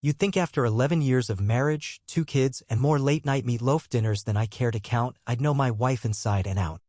You'd think after 11 years of marriage, 2 kids, and more late-night meatloaf dinners than I care to count, I'd know my wife inside and out.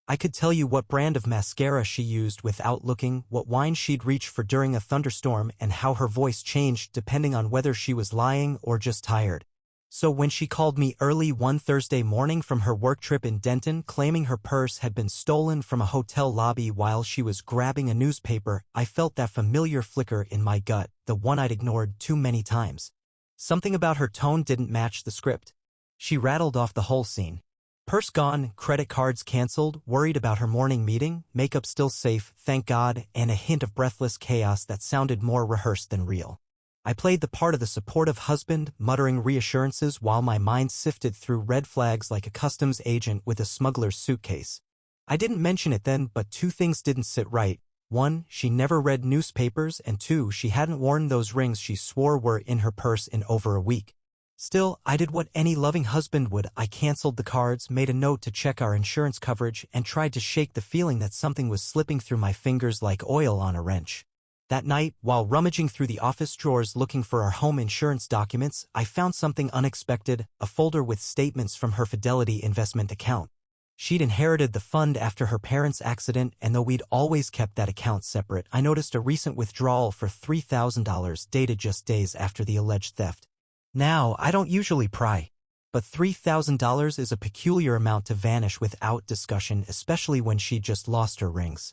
I could tell you what brand of mascara she used without looking, what wine she'd reach for during a thunderstorm, and how her voice changed depending on whether she was lying or just tired. So when she called me early one Thursday morning from her work trip in Denton claiming her purse had been stolen from a hotel lobby while she was grabbing a newspaper, I felt that familiar flicker in my gut, the one I'd ignored too many times. Something about her tone didn't match the script. She rattled off the whole scene. Purse gone, credit cards canceled, worried about her morning meeting, makeup still safe, thank God, and a hint of breathless chaos that sounded more rehearsed than real. I played the part of the supportive husband, muttering reassurances while my mind sifted through red flags like a customs agent with a smuggler's suitcase. I didn't mention it then, but 2 things didn't sit right. 1, she never read newspapers, and 2, she hadn't worn those rings she swore were in her purse in over a week. Still, I did what any loving husband would. I canceled the cards, made a note to check our insurance coverage, and tried to shake the feeling that something was slipping through my fingers like oil on a wrench. That night, while rummaging through the office drawers looking for our home insurance documents, I found something unexpected, a folder with statements from her Fidelity investment account. She'd inherited the fund after her parents' accident, and though we'd always kept that account separate, I noticed a recent withdrawal for $3,000 dated just days after the alleged theft. Now, I don't usually pry, but $3,000 is a peculiar amount to vanish without discussion, especially when she'd just lost her rings.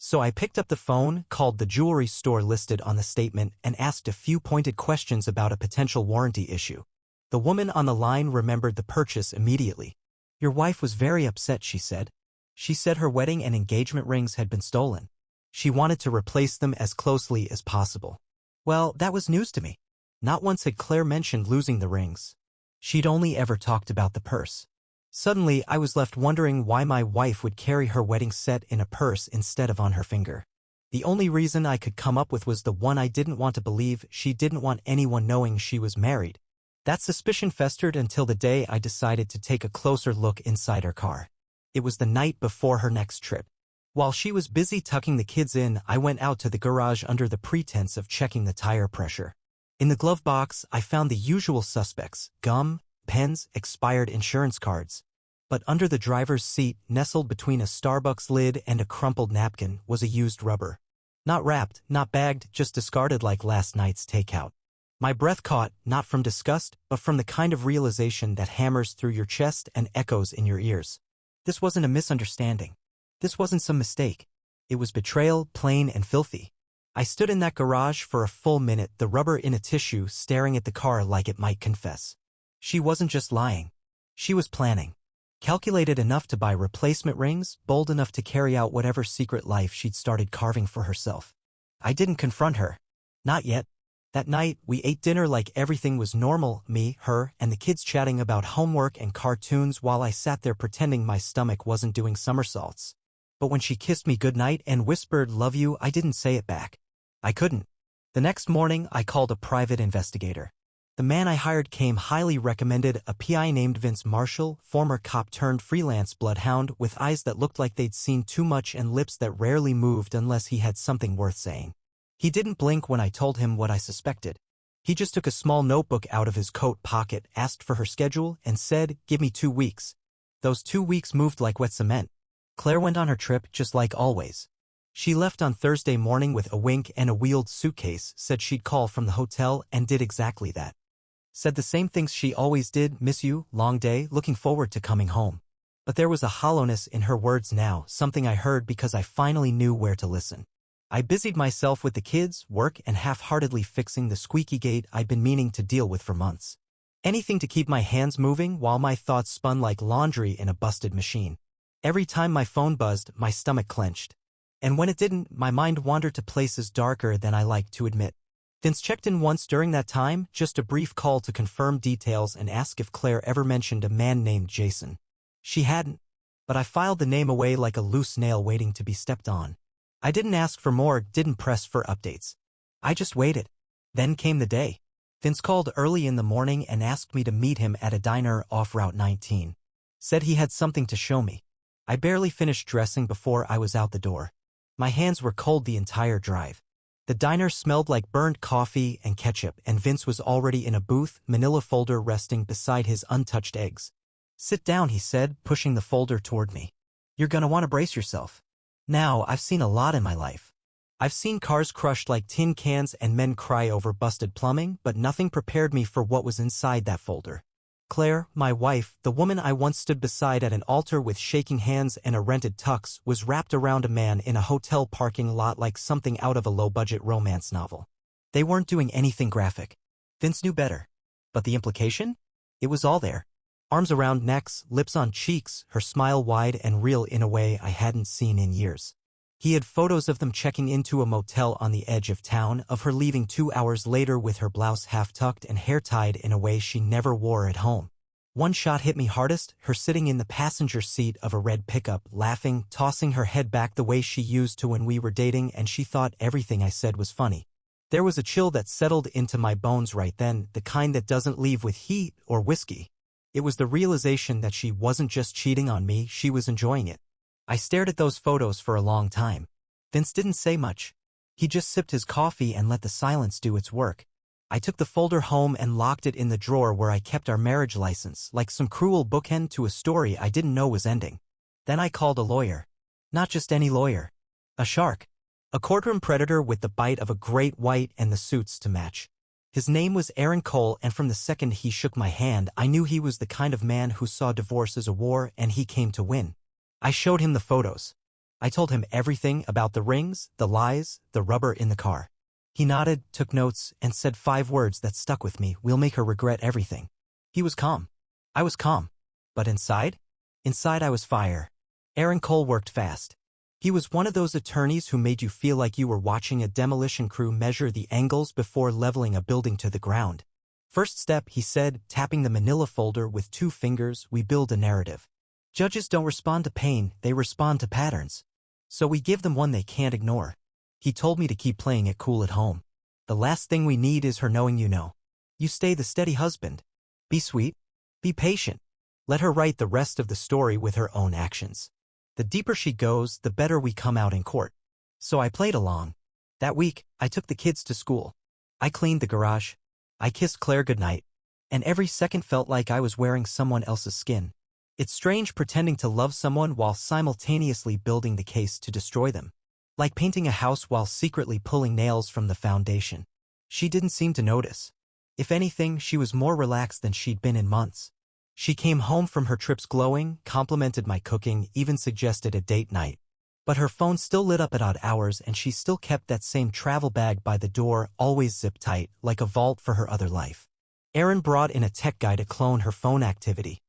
So I picked up the phone, called the jewelry store listed on the statement, and asked a few pointed questions about a potential warranty issue. The woman on the line remembered the purchase immediately. Your wife was very upset, she said. She said her wedding and engagement rings had been stolen. She wanted to replace them as closely as possible. Well, that was news to me. Not once had Claire mentioned losing the rings. She'd only ever talked about the purse. Suddenly, I was left wondering why my wife would carry her wedding set in a purse instead of on her finger. The only reason I could come up with was the one I didn't want to believe: she didn't want anyone knowing she was married. That suspicion festered until the day I decided to take a closer look inside her car. It was the night before her next trip. While she was busy tucking the kids in, I went out to the garage under the pretense of checking the tire pressure. In the glove box, I found the usual suspects: gum, pens, expired insurance cards. But under the driver's seat, nestled between a Starbucks lid and a crumpled napkin, was a used rubber. Not wrapped, not bagged, just discarded like last night's takeout. My breath caught, not from disgust, but from the kind of realization that hammers through your chest and echoes in your ears. This wasn't a misunderstanding. This wasn't some mistake. It was betrayal, plain and filthy. I stood in that garage for a full minute, the rubber in a tissue, staring at the car like it might confess. She wasn't just lying. She was planning. Calculated enough to buy replacement rings, bold enough to carry out whatever secret life she'd started carving for herself. I didn't confront her. Not yet. That night, we ate dinner like everything was normal, me, her, and the kids chatting about homework and cartoons while I sat there pretending my stomach wasn't doing somersaults. But when she kissed me goodnight and whispered, "Love you," I didn't say it back. I couldn't. The next morning, I called a private investigator. The man I hired came highly recommended, a PI named Vince Marshall, former cop turned freelance bloodhound with eyes that looked like they'd seen too much and lips that rarely moved unless he had something worth saying. He didn't blink when I told him what I suspected. He just took a small notebook out of his coat pocket, asked for her schedule, and said, "Give me 2 weeks." Those 2 weeks moved like wet cement. Claire went on her trip just like always. She left on Thursday morning with a wink and a wheeled suitcase, said she'd call from the hotel, and did exactly that. Said the same things she always did: "Miss you, long day, looking forward to coming home." But there was a hollowness in her words now, something I heard because I finally knew where to listen. I busied myself with the kids, work, and half-heartedly fixing the squeaky gate I'd been meaning to deal with for months. Anything to keep my hands moving while my thoughts spun like laundry in a busted machine. Every time my phone buzzed, my stomach clenched. And when it didn't, my mind wandered to places darker than I liked to admit. Vince checked in once during that time, just a brief call to confirm details and ask if Claire ever mentioned a man named Jason. She hadn't, but I filed the name away like a loose nail waiting to be stepped on. I didn't ask for more, didn't press for updates. I just waited. Then came the day. Vince called early in the morning and asked me to meet him at a diner off Route 19. Said he had something to show me. I barely finished dressing before I was out the door. My hands were cold the entire drive. The diner smelled like burnt coffee and ketchup, and Vince was already in a booth, manila folder resting beside his untouched eggs. "Sit down," he said, pushing the folder toward me. "You're gonna want to brace yourself. Now, I've seen a lot in my life. I've seen cars crushed like tin cans and men cry over busted plumbing, but nothing prepared me for what was inside that folder. Claire, my wife, the woman I once stood beside at an altar with shaking hands and a rented tux, was wrapped around a man in a hotel parking lot like something out of a low-budget romance novel. They weren't doing anything graphic. Vince knew better. But the implication? It was all there. Arms around necks, lips on cheeks, her smile wide and real in a way I hadn't seen in years. He had photos of them checking into a motel on the edge of town, of her leaving 2 hours later with her blouse half-tucked and hair tied in a way she never wore at home. One shot hit me hardest, her sitting in the passenger seat of a red pickup, laughing, tossing her head back the way she used to when we were dating, and she thought everything I said was funny. There was a chill that settled into my bones right then, the kind that doesn't leave with heat or whiskey. It was the realization that she wasn't just cheating on me, she was enjoying it. I stared at those photos for a long time. Vince didn't say much. He just sipped his coffee and let the silence do its work. I took the folder home and locked it in the drawer where I kept our marriage license, like some cruel bookend to a story I didn't know was ending. Then I called a lawyer. Not just any lawyer. A shark. A courtroom predator with the bite of a great white and the suits to match. His name was Aaron Cole, and from the second he shook my hand, I knew he was the kind of man who saw divorce as a war, and he came to win. I showed him the photos. I told him everything about the rings, the lies, the rubber in the car. He nodded, took notes, and said 5 words that stuck with me: "We'll make her regret everything." He was calm. I was calm. But inside? Inside I was fire. Aaron Cole worked fast. He was one of those attorneys who made you feel like you were watching a demolition crew measure the angles before leveling a building to the ground. "First step," he said, tapping the manila folder with 2 fingers, "we build a narrative. Judges don't respond to pain, they respond to patterns. So we give them one they can't ignore." He told me to keep playing it cool at home. "The last thing we need is her knowing you know. You stay the steady husband. Be sweet. Be patient. Let her write the rest of the story with her own actions. The deeper she goes, the better we come out in court." So I played along. That week, I took the kids to school. I cleaned the garage. I kissed Claire goodnight. And every second felt like I was wearing someone else's skin. It's strange pretending to love someone while simultaneously building the case to destroy them. Like painting a house while secretly pulling nails from the foundation. She didn't seem to notice. If anything, she was more relaxed than she'd been in months. She came home from her trips glowing, complimented my cooking, even suggested a date night. But her phone still lit up at odd hours, and she still kept that same travel bag by the door, always zipped tight, like a vault for her other life. Aaron brought in a tech guy to clone her phone activity.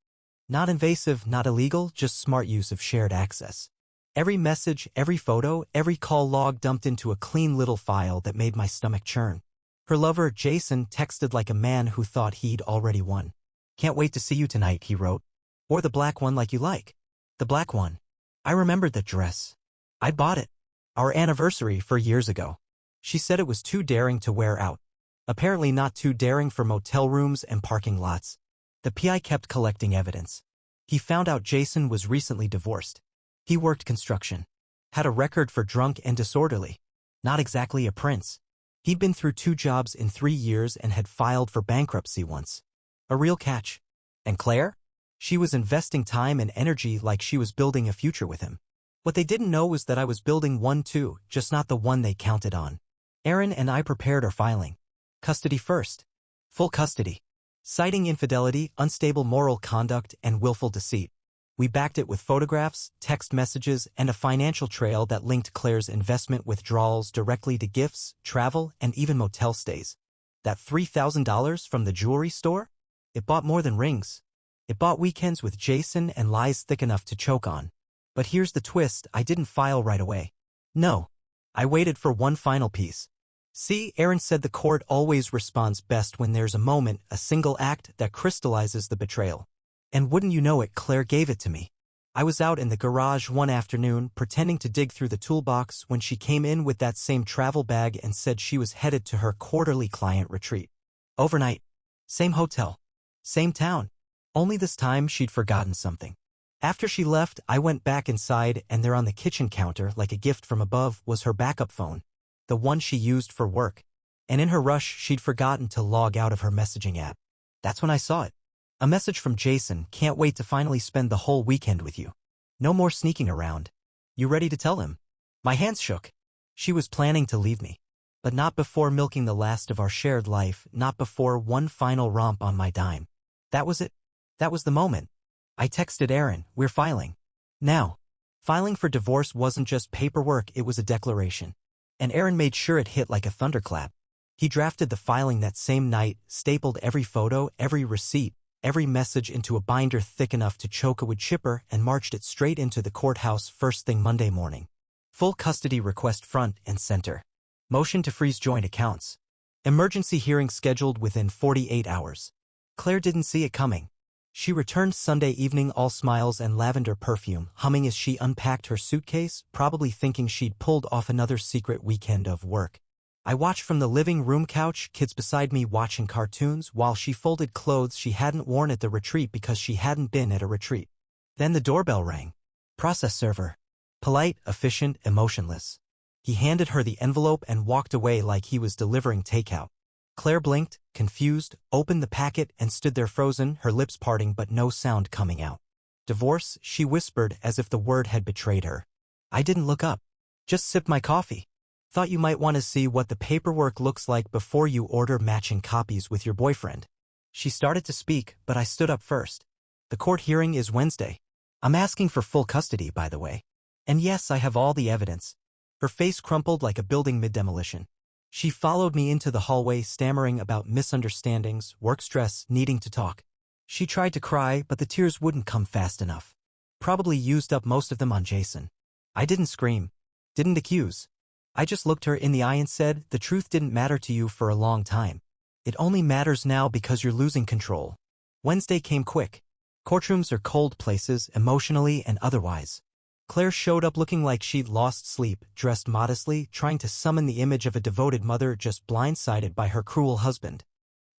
Not invasive, not illegal, just smart use of shared access. Every message, every photo, every call log dumped into a clean little file that made my stomach churn. Her lover, Jason, texted like a man who thought he'd already won. "Can't wait to see you tonight," he wrote. "Or the black one like you like." The black one. I remembered that dress. I'd bought it. Our anniversary 4 years ago. She said it was too daring to wear out. Apparently not too daring for motel rooms and parking lots. The PI kept collecting evidence. He found out Jason was recently divorced. He worked construction. Had a record for drunk and disorderly. Not exactly a prince. He'd been through 2 jobs in 3 years and had filed for bankruptcy once. A real catch. And Claire? She was investing time and energy like she was building a future with him. What they didn't know was that I was building one too, just not the one they counted on. Aaron and I prepared our filing. Custody first. Full custody. Citing infidelity, unstable moral conduct, and willful deceit. We backed it with photographs, text messages, and a financial trail that linked Claire's investment withdrawals directly to gifts, travel, and even motel stays. That $3,000 from the jewelry store? It bought more than rings. It bought weekends with Jason and lies thick enough to choke on. But here's the twist: I didn't file right away. No. I waited for one final piece. See, Aaron said the court always responds best when there's a moment, a single act, that crystallizes the betrayal. And wouldn't you know it, Claire gave it to me. I was out in the garage one afternoon, pretending to dig through the toolbox, when she came in with that same travel bag and said she was headed to her quarterly client retreat. Overnight. Same hotel. Same town. Only this time she'd forgotten something. After she left, I went back inside, and there on the kitchen counter, like a gift from above, was her backup phone. the one she used for work. And in her rush, she'd forgotten to log out of her messaging app. That's when I saw it. A message from Jason, "Can't wait to finally spend the whole weekend with you. No more sneaking around. You ready to tell him?" My hands shook. She was planning to leave me. But not before milking the last of our shared life, not before one final romp on my dime. That was it. That was the moment. I texted Aaron, "We're filing. Now." Filing for divorce wasn't just paperwork, it was a declaration. And Aaron made sure it hit like a thunderclap. He drafted the filing that same night, stapled every photo, every receipt, every message into a binder thick enough to choke a wood chipper, and marched it straight into the courthouse first thing Monday morning. Full custody request front and center. Motion to freeze joint accounts. Emergency hearing scheduled within 48 hours. Claire didn't see it coming. She returned Sunday evening all smiles and lavender perfume, humming as she unpacked her suitcase, probably thinking she'd pulled off another secret weekend of work. I watched from the living room couch, kids beside me watching cartoons, while she folded clothes she hadn't worn at the retreat because she hadn't been at a retreat. Then the doorbell rang. Process server. Polite, efficient, emotionless. He handed her the envelope and walked away like he was delivering takeout. Claire blinked, confused, opened the packet and stood there frozen, her lips parting but no sound coming out. "Divorce," she whispered as if the word had betrayed her. I didn't look up. Just sipped my coffee. "Thought you might want to see what the paperwork looks like before you order matching copies with your boyfriend." She started to speak, but I stood up first. "The court hearing is Wednesday. I'm asking for full custody, by the way. And yes, I have all the evidence." Her face crumpled like a building mid-demolition. She followed me into the hallway, stammering about misunderstandings, work stress, needing to talk. She tried to cry, but the tears wouldn't come fast enough. Probably used up most of them on Jason. I didn't scream. Didn't accuse. I just looked her in the eye and said, "The truth didn't matter to you for a long time. It only matters now because you're losing control." Wednesday came quick. Courtrooms are cold places, emotionally and otherwise. Claire showed up looking like she'd lost sleep, dressed modestly, trying to summon the image of a devoted mother just blindsided by her cruel husband.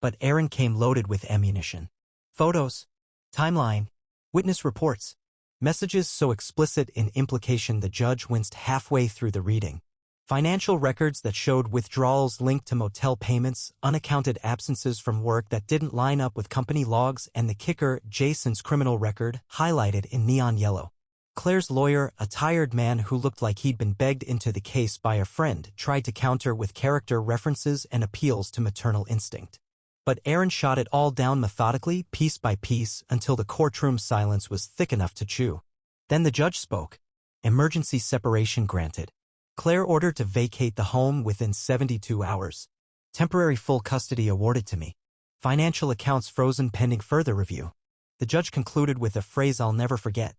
But Aaron came loaded with ammunition. Photos. Timeline. Witness reports. Messages so explicit in implication the judge winced halfway through the reading. Financial records that showed withdrawals linked to motel payments, unaccounted absences from work that didn't line up with company logs, and the kicker, Jason's criminal record, highlighted in neon yellow. Claire's lawyer, a tired man who looked like he'd been begged into the case by a friend, tried to counter with character references and appeals to maternal instinct. But Aaron shot it all down methodically, piece by piece, until the courtroom silence was thick enough to chew. Then the judge spoke. Emergency separation granted. Claire ordered to vacate the home within 72 hours. Temporary full custody awarded to me. Financial accounts frozen pending further review. The judge concluded with a phrase I'll never forget.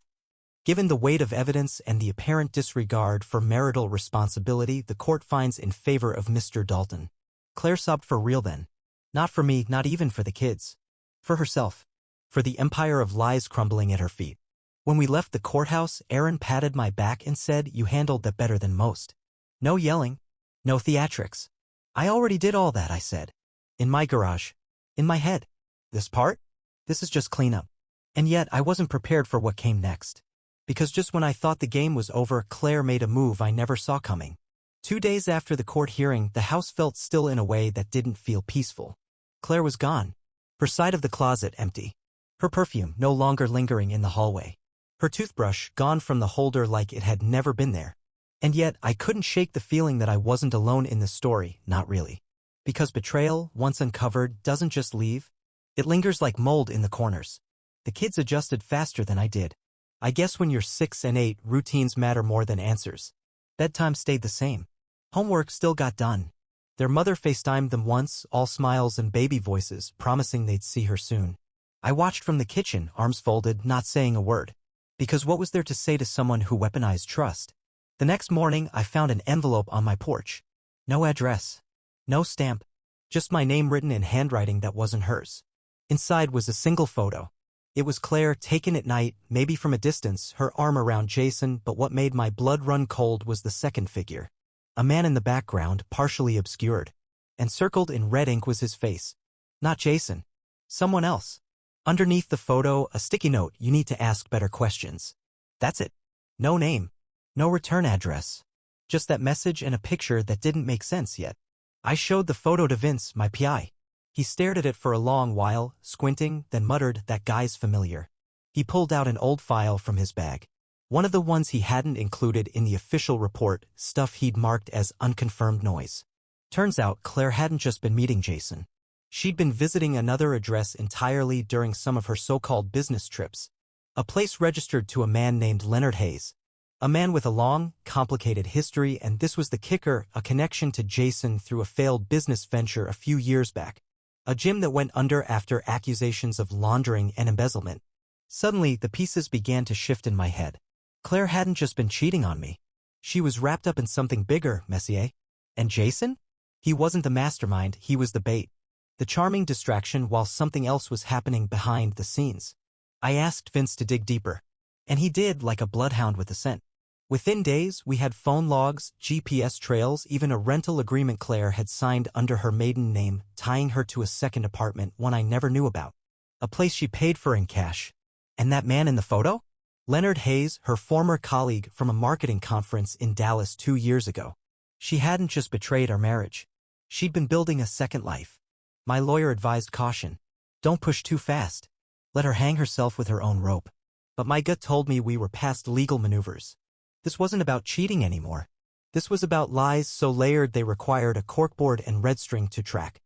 Given the weight of evidence and the apparent disregard for marital responsibility, the court finds in favor of Mr. Dalton. Claire sobbed for real then. Not for me, not even for the kids. For herself. For the empire of lies crumbling at her feet. When we left the courthouse, Aaron patted my back and said, "You handled that better than most. No yelling. No theatrics." "I already did all that," I said. "In my garage. In my head. This part? This is just cleanup." And yet I wasn't prepared for what came next. Because just when I thought the game was over, Claire made a move I never saw coming. 2 days after the court hearing, the house felt still in a way that didn't feel peaceful. Claire was gone. Her side of the closet empty. Her perfume no longer lingering in the hallway. Her toothbrush gone from the holder like it had never been there. And yet I couldn't shake the feeling that I wasn't alone in the story, not really. Because betrayal, once uncovered, doesn't just leave. It lingers like mold in the corners. The kids adjusted faster than I did. I guess when you're 6 and 8, routines matter more than answers. Bedtime stayed the same. Homework still got done. Their mother FaceTimed them once, all smiles and baby voices, promising they'd see her soon. I watched from the kitchen, arms folded, not saying a word. Because what was there to say to someone who weaponized trust? The next morning, I found an envelope on my porch. No address. No stamp. Just my name written in handwriting that wasn't hers. Inside was a single photo. It was Claire, taken at night, maybe from a distance, her arm around Jason, but what made my blood run cold was the second figure. A man in the background, partially obscured. And circled in red ink was his face. Not Jason. Someone else. Underneath the photo, a sticky note, "You need to ask better questions." That's it. No name. No return address. Just that message and a picture that didn't make sense yet. I showed the photo to Vince, my PI. He stared at it for a long while, squinting, then muttered, "That guy's familiar." He pulled out an old file from his bag. One of the ones he hadn't included in the official report, stuff he'd marked as unconfirmed noise. Turns out Claire hadn't just been meeting Jason. She'd been visiting another address entirely during some of her so-called business trips. A place registered to a man named Leonard Hayes. A man with a long, complicated history, and this was the kicker, a connection to Jason through a failed business venture a few years back. A gym that went under after accusations of laundering and embezzlement. Suddenly, the pieces began to shift in my head. Claire hadn't just been cheating on me. She was wrapped up in something bigger, Messier. And Jason? He wasn't the mastermind, he was the bait. The charming distraction while something else was happening behind the scenes. I asked Vince to dig deeper. And he did, like a bloodhound with a scent. Within days, we had phone logs, GPS trails, even a rental agreement Claire had signed under her maiden name, tying her to a second apartment, one I never knew about. A place she paid for in cash. And that man in the photo? Leonard Hayes, her former colleague from a marketing conference in Dallas 2 years ago. She hadn't just betrayed our marriage. She'd been building a second life. My lawyer advised caution. Don't push too fast. Let her hang herself with her own rope. But my gut told me we were past legal maneuvers. This wasn't about cheating anymore. This was about lies so layered they required a corkboard and red string to track.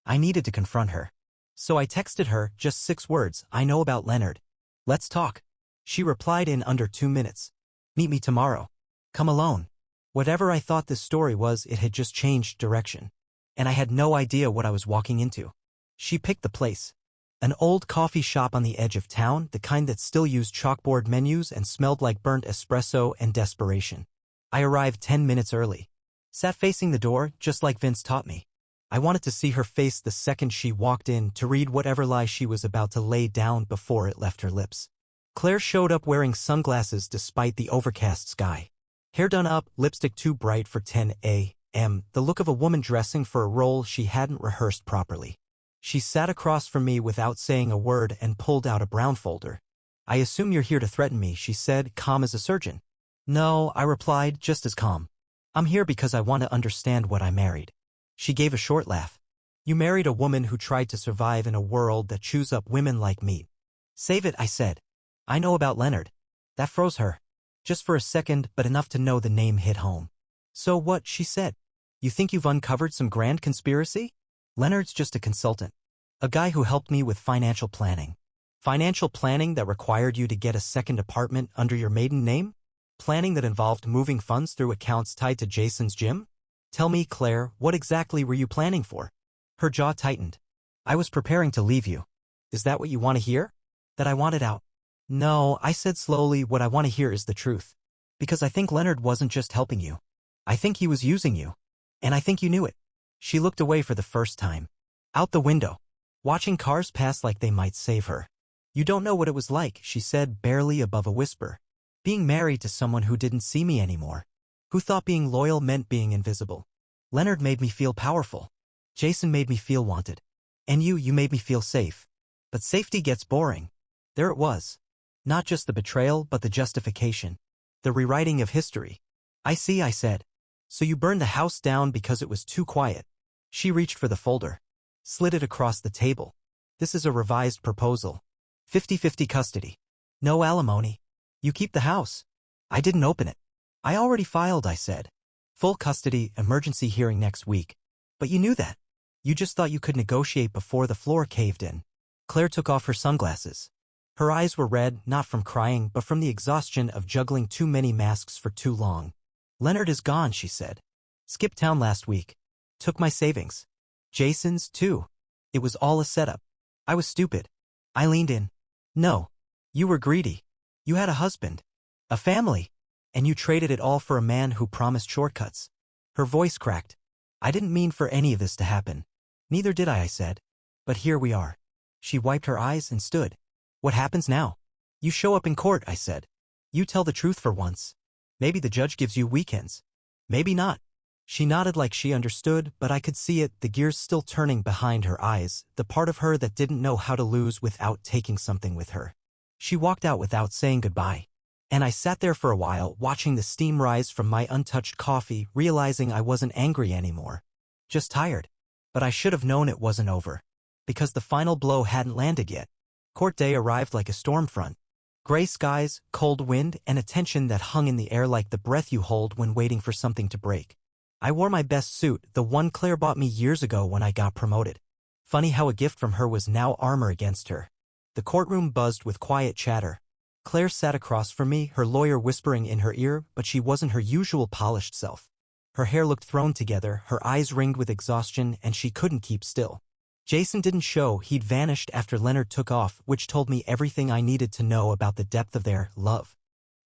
I needed to confront her. So I texted her, just 6 words, "I know about Leonard. Let's talk." She replied in under 2 minutes. "Meet me tomorrow. Come alone." Whatever I thought this story was, it had just changed direction. And I had no idea what I was walking into. She picked the place. An old coffee shop on the edge of town, the kind that still used chalkboard menus and smelled like burnt espresso and desperation. I arrived 10 minutes early. Sat facing the door, just like Vince taught me. I wanted to see her face the second she walked in, to read whatever lie she was about to lay down before it left her lips. Claire showed up wearing sunglasses despite the overcast sky. Hair done up, lipstick too bright for 10 a.m., the look of a woman dressing for a role she hadn't rehearsed properly. She sat across from me without saying a word and pulled out a brown folder. "I assume you're here to threaten me," she said, calm as a surgeon. "No," I replied, just as calm. "I'm here because I want to understand what I married." She gave a short laugh. "You married a woman who tried to survive in a world that chews up women like meat." "Save it," I said. "I know about Leonard." That froze her. Just for a second, but enough to know the name hit home. "So what?" she said. "You think you've uncovered some grand conspiracy?" "Leonard's just a consultant. A guy who helped me with financial planning." "Financial planning that required you to get a second apartment under your maiden name? Planning that involved moving funds through accounts tied to Jason's gym? Tell me, Claire, what exactly were you planning for?" Her jaw tightened. "I was preparing to leave you." "Is that what you want to hear?" "That I wanted out." "No," I said slowly, "what I want to hear is the truth. Because I think Leonard wasn't just helping you. I think he was using you. And I think you knew it." She looked away for the first time. Out the window. Watching cars pass like they might save her. "You don't know what it was like," she said, barely above a whisper. "Being married to someone who didn't see me anymore. Who thought being loyal meant being invisible. Leonard made me feel powerful. Jason made me feel wanted. And you made me feel safe. But safety gets boring." There it was. Not just the betrayal, but the justification. The rewriting of history. "I see," I said. "So you burned the house down because it was too quiet." She reached for the folder. Slid it across the table. "This is a revised proposal. 50-50 custody. No alimony. You keep the house." I didn't open it. "I already filed," I said. "Full custody, emergency hearing next week." "But you knew that. You just thought you could negotiate before the floor caved in." Claire took off her sunglasses. Her eyes were red, not from crying, but from the exhaustion of juggling too many masks for too long. "Leonard is gone," she said. "Skipped town last week. Took my savings. Jason's, too. It was all a setup. I was stupid. I leaned in. No. You were greedy. You had a husband. A family. And you traded it all for a man who promised shortcuts." Her voice cracked. "I didn't mean for any of this to happen." "Neither did I said. "But here we are." She wiped her eyes and stood. "What happens now?" "You show up in court," I said. "You tell the truth for once. Maybe the judge gives you weekends. Maybe not." She nodded like she understood, but I could see it, the gears still turning behind her eyes, the part of her that didn't know how to lose without taking something with her. She walked out without saying goodbye. And I sat there for a while, watching the steam rise from my untouched coffee, realizing I wasn't angry anymore. Just tired. But I should have known it wasn't over. Because the final blow hadn't landed yet. Court day arrived like a storm front. Gray skies, cold wind, and a tension that hung in the air like the breath you hold when waiting for something to break. I wore my best suit, the one Claire bought me years ago when I got promoted. Funny how a gift from her was now armor against her. The courtroom buzzed with quiet chatter. Claire sat across from me, her lawyer whispering in her ear, but she wasn't her usual polished self. Her hair looked thrown together, her eyes ringed with exhaustion, and she couldn't keep still. Jason didn't show, he'd vanished after Leonard took off, which told me everything I needed to know about the depth of their love.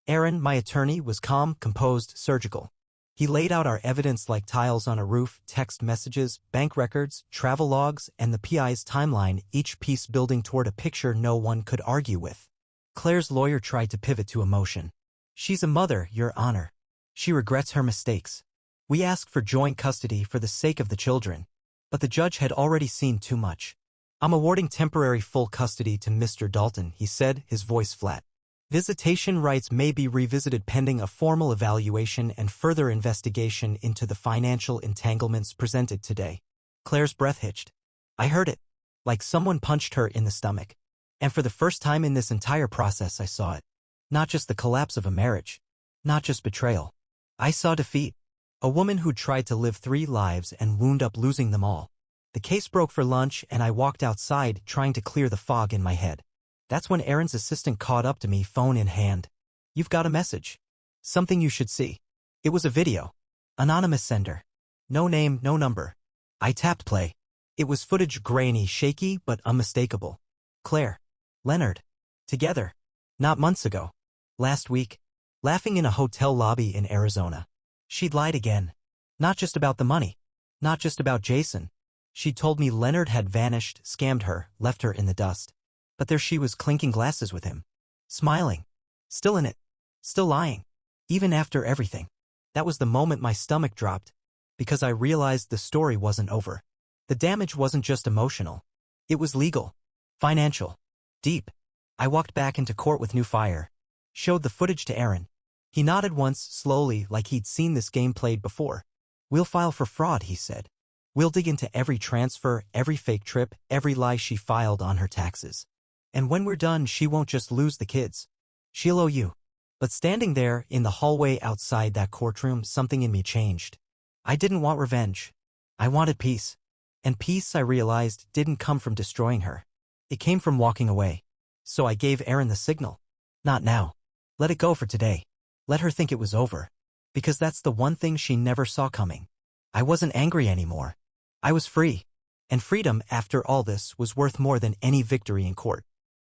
Aaron, my attorney, was calm, composed, surgical. He laid out our evidence like tiles on a roof, text messages, bank records, travel logs, and the PI's timeline, each piece building toward a picture no one could argue with. Claire's lawyer tried to pivot to emotion. She's a mother, Your Honor. She regrets her mistakes. We ask for joint custody for the sake of the children. But the judge had already seen too much. I'm awarding temporary full custody to Mr. Dalton, he said, his voice flat. Visitation rights may be revisited pending a formal evaluation and further investigation into the financial entanglements presented today. Claire's breath hitched. I heard it. Like someone punched her in the stomach. And for the first time in this entire process I saw it. Not just the collapse of a marriage. Not just betrayal. I saw defeat. A woman who tried to live 3 lives and wound up losing them all. The case broke for lunch and I walked outside trying to clear the fog in my head. That's when Aaron's assistant caught up to me, phone in hand. You've got a message. Something you should see. It was a video. Anonymous sender. No name, no number. I tapped play. It was footage, grainy, shaky, but unmistakable. Claire. Leonard. Together. Not months ago. Last week. Laughing in a hotel lobby in Arizona. She'd lied again. Not just about the money. Not just about Jason. She told me Leonard had vanished, scammed her, left her in the dust. But there she was clinking glasses with him. Smiling. Still in it. Still lying. Even after everything. That was the moment my stomach dropped. Because I realized the story wasn't over. The damage wasn't just emotional. It was legal. Financial. Deep. I walked back into court with new fire. Showed the footage to Aaron. He nodded once, slowly, like he'd seen this game played before. We'll file for fraud, he said. We'll dig into every transfer, every fake trip, every lie she filed on her taxes. And when we're done, she won't just lose the kids. She'll owe you. But standing there, in the hallway outside that courtroom, something in me changed. I didn't want revenge. I wanted peace. And peace, I realized, didn't come from destroying her. It came from walking away. So I gave Aaron the signal. Not now. Let it go for today. Let her think it was over. Because that's the one thing she never saw coming. I wasn't angry anymore. I was free. And freedom, after all this, was worth more than any victory in court.